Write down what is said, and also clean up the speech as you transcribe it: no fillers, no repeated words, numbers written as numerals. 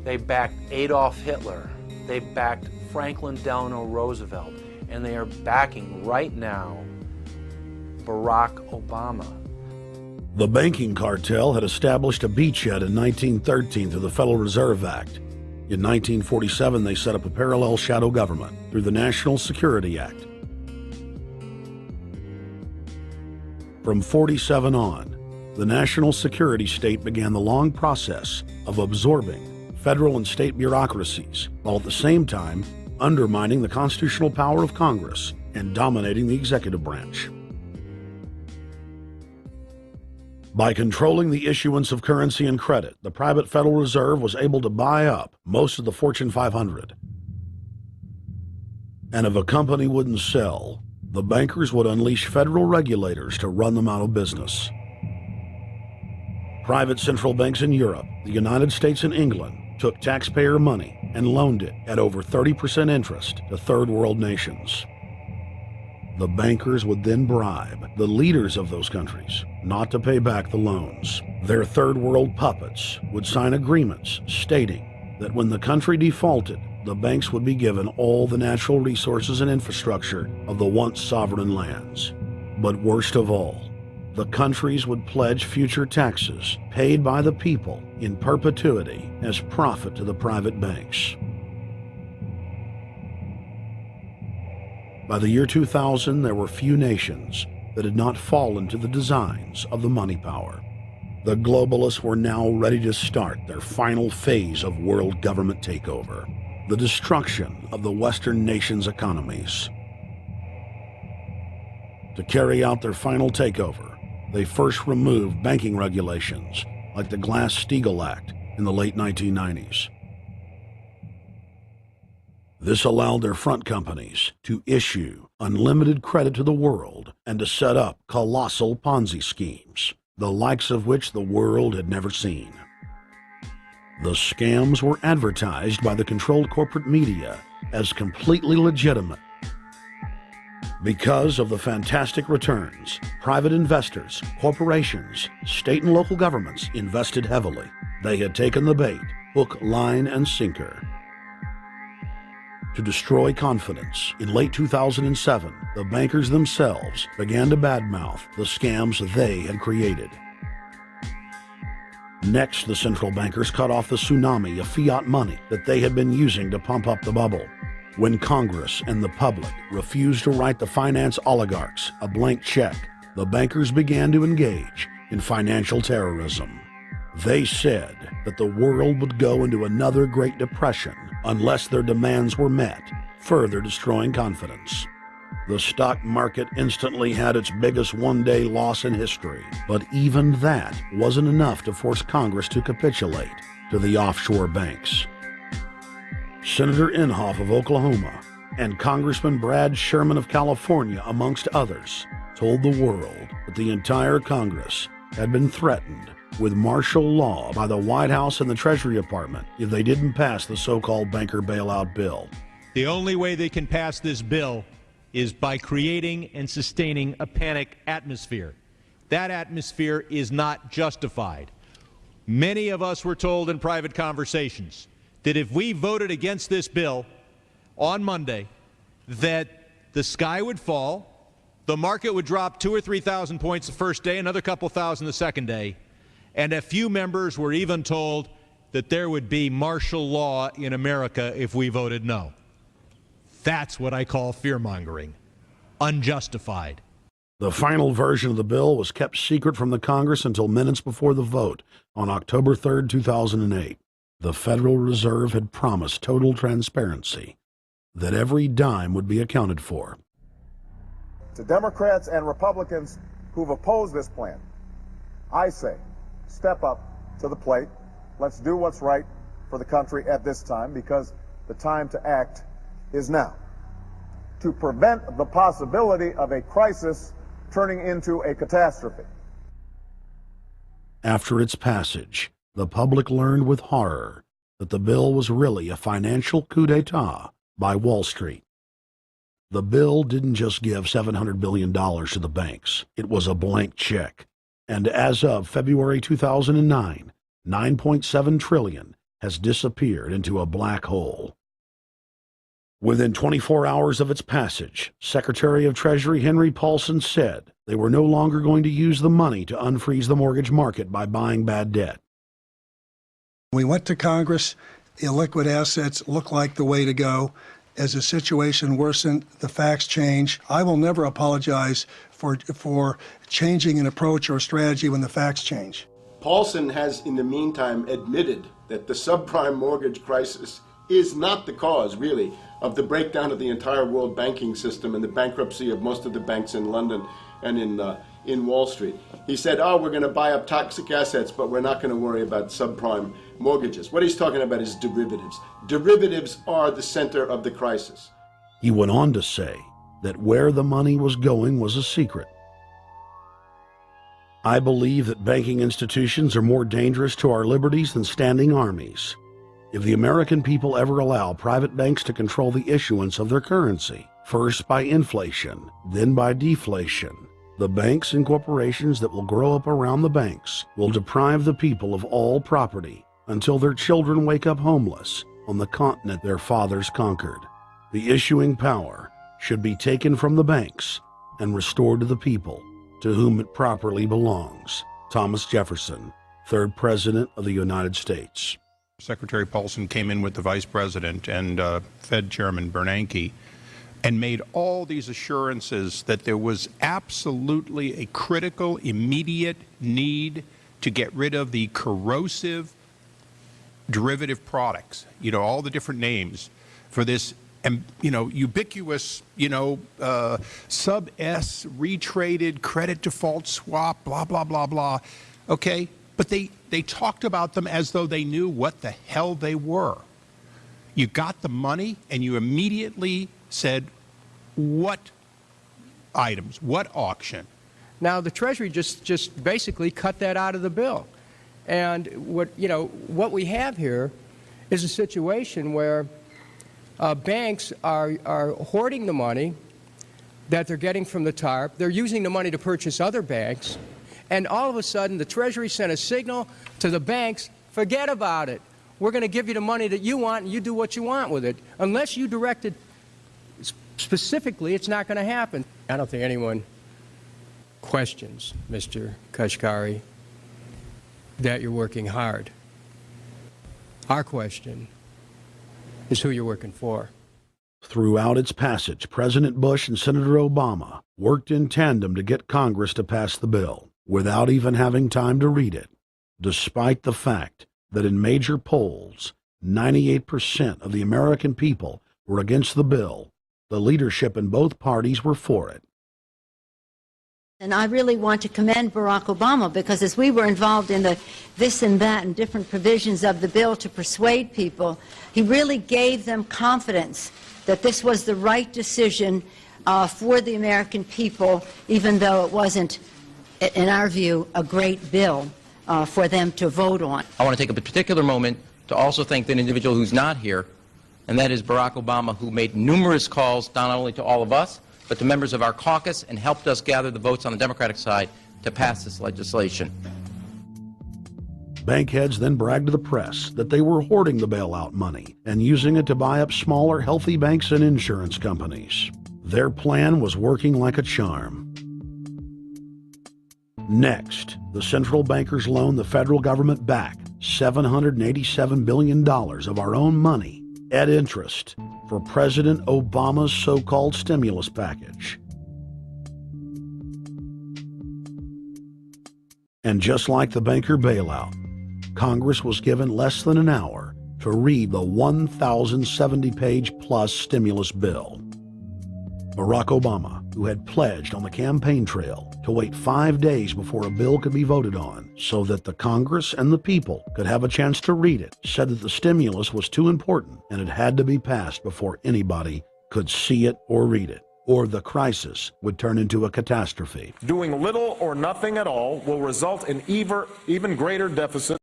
They backed Adolf Hitler. They backed Franklin Delano Roosevelt. And they are backing right now Barack Obama. The banking cartel had established a beachhead in 1913 through the Federal Reserve Act. In 1947, they set up a parallel shadow government through the National Security Act. From 47 on, the national security state began the long process of absorbing federal and state bureaucracies, while at the same time undermining the constitutional power of Congress and dominating the executive branch. By controlling the issuance of currency and credit, the private Federal Reserve was able to buy up most of the Fortune 500. And if a company wouldn't sell, the bankers would unleash federal regulators to run them out of business. Private central banks in Europe, the United States, and England took taxpayer money and loaned it at over 30% interest to third world nations. The bankers would then bribe the leaders of those countries not to pay back the loans. Their third world puppets would sign agreements stating that when the country defaulted, the banks would be given all the natural resources and infrastructure of the once sovereign lands. But worst of all, the countries would pledge future taxes paid by the people in perpetuity as profit to the private banks. By the year 2000, there were few nations that had not fallen to the designs of the money power. The globalists were now ready to start their final phase of world government takeover, the destruction of the Western nations' economies. To carry out their final takeover, they first removed banking regulations like the Glass-Steagall Act in the late 1990s. This allowed their front companies to issue unlimited credit to the world and to set up colossal Ponzi schemes, the likes of which the world had never seen. The scams were advertised by the controlled corporate media as completely legitimate. Because of the fantastic returns, private investors, corporations, state and local governments invested heavily. They had taken the bait, hook, line, and sinker. To destroy confidence, in late 2007, the bankers themselves began to badmouth the scams they had created. Next, the central bankers cut off the tsunami of fiat money that they had been using to pump up the bubble. When Congress and the public refused to write the finance oligarchs a blank check, the bankers began to engage in financial terrorism. They said that the world would go into another Great Depression unless their demands were met, further destroying confidence. The stock market instantly had its biggest one-day loss in history, but even that wasn't enough to force Congress to capitulate to the offshore banks. Senator Inhofe of Oklahoma and Congressman Brad Sherman of California, amongst others, told the world that the entire Congress had been threatened with martial law by the White House and the Treasury Department if they didn't pass the so-called banker bailout bill. The only way they can pass this bill is by creating and sustaining a panic atmosphere. That atmosphere is not justified. Many of us were told in private conversations that if we voted against this bill on Monday, that the sky would fall, the market would drop 2,000 or 3,000 points the first day, another couple thousand the second day, and a few members were even told that there would be martial law in America if we voted no. That's what I call fear-mongering. Unjustified. The final version of the bill was kept secret from the Congress until minutes before the vote on October 3, 2008. The Federal Reserve had promised total transparency, that every dime would be accounted for. To Democrats and Republicans who've opposed this plan, I say, step up to the plate. Let's do what's right for the country at this time, because the time to act is now, to prevent the possibility of a crisis turning into a catastrophe. After its passage, the public learned with horror that the bill was really a financial coup d'etat by Wall Street. The bill didn't just give $700 billion to the banks. It was a blank check. And as of February 2009, $9.7 trillion has disappeared into a black hole. Within 24 hours of its passage, Secretary of Treasury Henry Paulson said they were no longer going to use the money to unfreeze the mortgage market by buying bad debt. We went to Congress. Illiquid assets look like the way to go. As the situation worsened, the facts change. I will never apologize for changing an approach or strategy when the facts change. Paulson has, in the meantime, admitted that the subprime mortgage crisis is not the cause, really, of the breakdown of the entire world banking system and the bankruptcy of most of the banks in London and in Wall Street. He said, oh, we're going to buy up toxic assets, but we're not going to worry about subprime mortgages. What he's talking about is derivatives. Derivatives are the center of the crisis. He went on to say that where the money was going was a secret. I believe that banking institutions are more dangerous to our liberties than standing armies. If the American people ever allow private banks to control the issuance of their currency, first by inflation, then by deflation, the banks and corporations that will grow up around the banks will deprive the people of all property until their children wake up homeless on the continent their fathers conquered. The issuing power should be taken from the banks and restored to the people, to whom it properly belongs. Thomas Jefferson, 3rd President of the United States. Secretary Paulson came in with the Vice President and Fed Chairman Bernanke and made all these assurances that there was absolutely a critical, immediate need to get rid of the corrosive derivative products, all the different names for this, ubiquitous, sub-S retraded credit default swap, blah, blah, blah, blah. Okay, but they talked about them as though they knew what the hell they were. You got the money and you immediately said, what items, what auction? Now, the Treasury just basically cut that out of the bill. And what we have here is a situation where banks are hoarding the money that they're getting from the TARP. They're using the money to purchase other banks. And all of a sudden, the Treasury sent a signal to the banks, forget about it. We're going to give you the money that you want, and you do what you want with it. Unless you direct it specifically, it's not going to happen. I don't think anyone questions, Mr. Kashkari, that you're working hard. Our question is who you're working for. Throughout its passage, President Bush and Senator Obama worked in tandem to get Congress to pass the bill without even having time to read it, despite the fact that in major polls, 98% of the American people were against the bill. The leadership in both parties were for it. And I really want to commend Barack Obama, because as we were involved in the this and that and different provisions of the bill to persuade people, he really gave them confidence that this was the right decision for the American people, even though it wasn't, in our view, a great bill for them to vote on. I want to take a particular moment to also thank the individual who's not here, and that is Barack Obama, who made numerous calls not only to all of us, but to members of our caucus, and helped us gather the votes on the Democratic side to pass this legislation. Bank heads then bragged to the press that they were hoarding the bailout money and using it to buy up smaller, healthy banks and insurance companies. Their plan was working like a charm. Next, the central bankers loaned the federal government back $787 billion of our own money at interest for President Obama's so-called stimulus package. And just like the banker bailout, Congress was given less than an hour to read the 1,070-page-plus stimulus bill. Barack Obama, who had pledged on the campaign trail to wait 5 days before a bill could be voted on so that the Congress and the people could have a chance to read it, said that the stimulus was too important and it had to be passed before anybody could see it or read it, or the crisis would turn into a catastrophe. Doing little or nothing at all will result in even greater deficit.